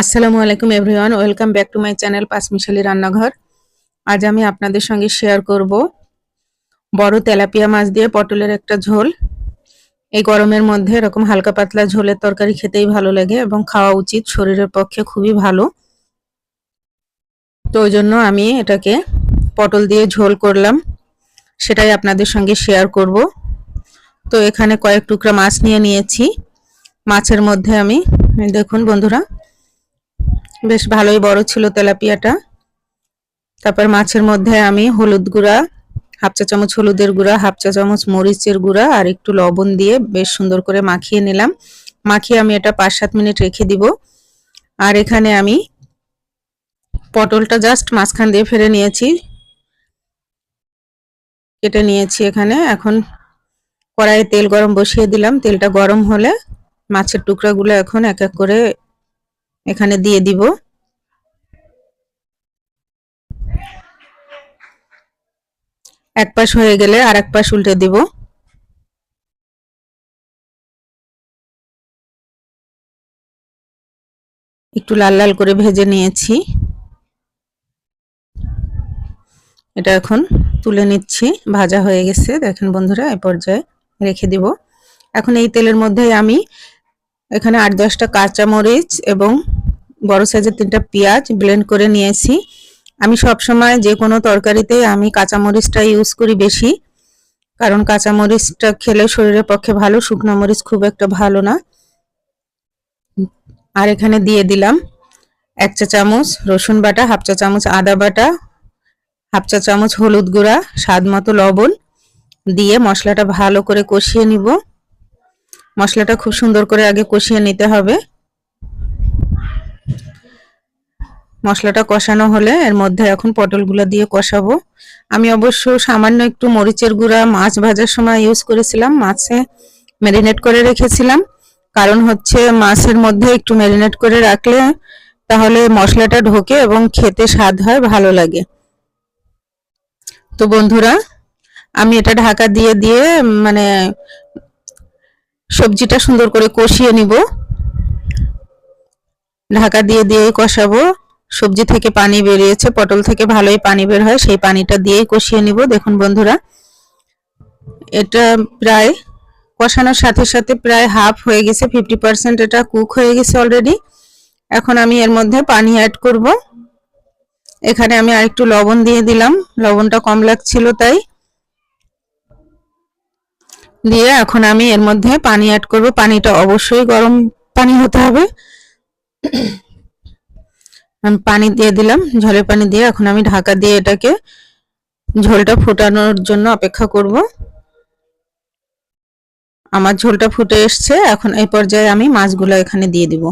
আসসালামু আলাইকুম everyone, welcome back to my channel Panchmishali Rannaghor. আজ আমি আপনাদের সঙ্গে শেয়ার করব বড় তেলাপিয়া মাছ দিয়ে পটলের একটা ঝোল। এই গরমের মধ্যে এরকম হালকা পাতলা ঝোলের তরকারি খেতেই ভালো লাগে এবং খাওয়া উচিত, শরীরের পক্ষে খুবই ভালো। তো ওই জন্য আমি এটাকে পটল দিয়ে ঝোল করলাম, সেটাই আপনাদের সঙ্গে শেয়ার করব। তো এখানে কয়েক টুকরা মাছ নিয়েছি। মাছের মধ্যে আমি দেখুন বন্ধুরা, বেশ ভালোই বড় ছিল তেলাপিয়াটা। তারপর মাছের মধ্যে আমি হলুদ গুঁড়া, হাফ চা চামচ হলুদের গুঁড়া, হাফ চা চামচ মরিচের গুঁড়া আর একটু লবণ দিয়ে বেশ সুন্দর করে মাখিয়ে নিলাম। মাখিয়ে আমি এটা 5-7 মিনিট রেখে দিব। আর এখানে আমি পটলটা জাস্ট মাঝখান দিয়ে ফেলে নিয়েছি, কেটে নিয়েছি এখানে। এখন কড়াইয়ে তেল গরম বসিয়ে দিলাম। তেলটা গরম হলে মাছের টুকরাগুলো এখন এক এক করে এখানে দিয়ে দিব। এক পাশ হয়ে গেলে আর এক পাশ উল্টে দিব। একটু লাল লাল করে ভেজে নিয়েছি, এটা এখন তুলে নিচ্ছি। ভাজা হয়ে গেছে দেখেন বন্ধুরা, এই পর্যায়ে রেখে দিব। এখন এই তেলের মধ্যে আমি এখানে 8-10টা কাঁচামরিচ এবং বড় সাইজের 3টা পেঁয়াজ ব্লেন্ড করে নিয়েছি। আমি সব সময় যে কোনো তরকারিতে আমি কাঁচামরিচটা ইউজ করি বেশি, কারণ কাঁচামরিচটা খেলে শরীরের পক্ষে ভালো, শুকনো মরিচ খুব একটা ভালো না। আর এখানে দিয়ে দিলাম 1 চা চামচ রসুন বাটা, হাফ চা চামচ আদা বাটা, হাফ চা চামচ হলুদ গুঁড়া, স্বাদ মতো লবণ দিয়ে মশলাটা ভালো করে কষিয়ে নিব। মশলাটা খুব সুন্দর করে আগে কষিয়ে নিতে হবে। মশলাটা কষানো হলে এর মধ্যে এখন পটলগুলো দিয়ে কষাবো। আমি অবশ্য সামান্য একটু মরিচের গুঁড়া মাছ ভাজার সময় ইউজ করেছিলাম, মাছে ম্যারিনেট করে রেখেছিলাম। কারণ হচ্ছে মাছের মধ্যে একটু ম্যারিনেট করে রাখলে তাহলে মশলাটা ঢোকে এবং খেতে স্বাদ হয়, ভালো লাগে। তো বন্ধুরা, আমি এটা ঢাকা দিয়ে দিয়ে মানে সবজিটা সুন্দর করে কষিয়ে নিব। ঢাকা দিয়ে দিয়ে কষাবো। সবজি থেকে পানি বেরিয়েছে, পটল থেকে ভালোই পানি বের হয়, সেই পানিটা দিয়েই কষিয়ে নিব। দেখুন বন্ধুরা, এটা প্রায় কষানোর সাথে সাথে প্রায় হাফ হয়ে গেছে, 50% এটা কুক হয়ে গেছে অলরেডি। এখন আমি এর মধ্যে পানি অ্যাড করব। এখানে আমি আরেকটু লবণ দিয়ে দিলাম, লবণটা কম লাগছিল তাই দিয়ে এখন আমি এর মধ্যে পানি অ্যাড করব। পানিটা অবশ্যই গরম পানি হতে হবে। আমি পানি দিয়ে দিলাম, ঝোলের পানি দিয়ে। এখন আমি ঢাকা দিয়ে এটাকে ঝোলটা ফোটানোর জন্য অপেক্ষা করব। আমার ঝোলটা ফুটে এসছে। এখন এই পর্যায়ে আমি মাছগুলো এখানে দিয়ে দিব।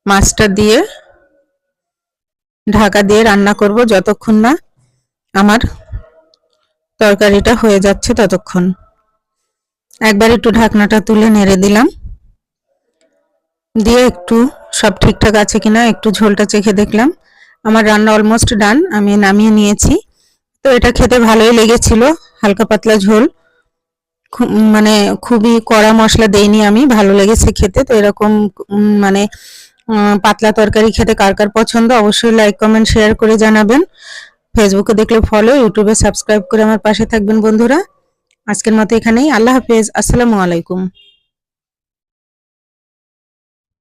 মাছটা দিয়ে ঢাকা দিয়ে রান্না করব যতক্ষণ না আমার তরকারিটা হয়ে যাচ্ছে ততক্ষণ। একবার একটু ঢাকনাটা তুলে নেড়ে দিলাম, দিয়ে একটু সব ঠিকঠাক আছে কিনা একটু ঝোলটা চেখে দেখলাম। আমার রান্না অলমোস্ট ডান, আমি নামিয়ে নিয়েছি। তো এটা খেতে ভালোই লেগেছিল, হালকা পাতলা ঝোল, মানে খুবই কড়া মশলা দেইনি আমি, ভালো লেগেছে খেতে। তো এরকম মানে পাতলা তরকারি খেতে কার কার পছন্দ অবশ্যই লাইক কমেন্ট শেয়ার করে জানাবেন। ফেসবুকে দেখলে ফলো, ইউটিউবে সাবস্ক্রাইব করে আমার পাশে থাকবেন বন্ধুরা। আজকের মতো এখানেই, আল্লাহ হাফেজ, আসসালামু আলাইকুম।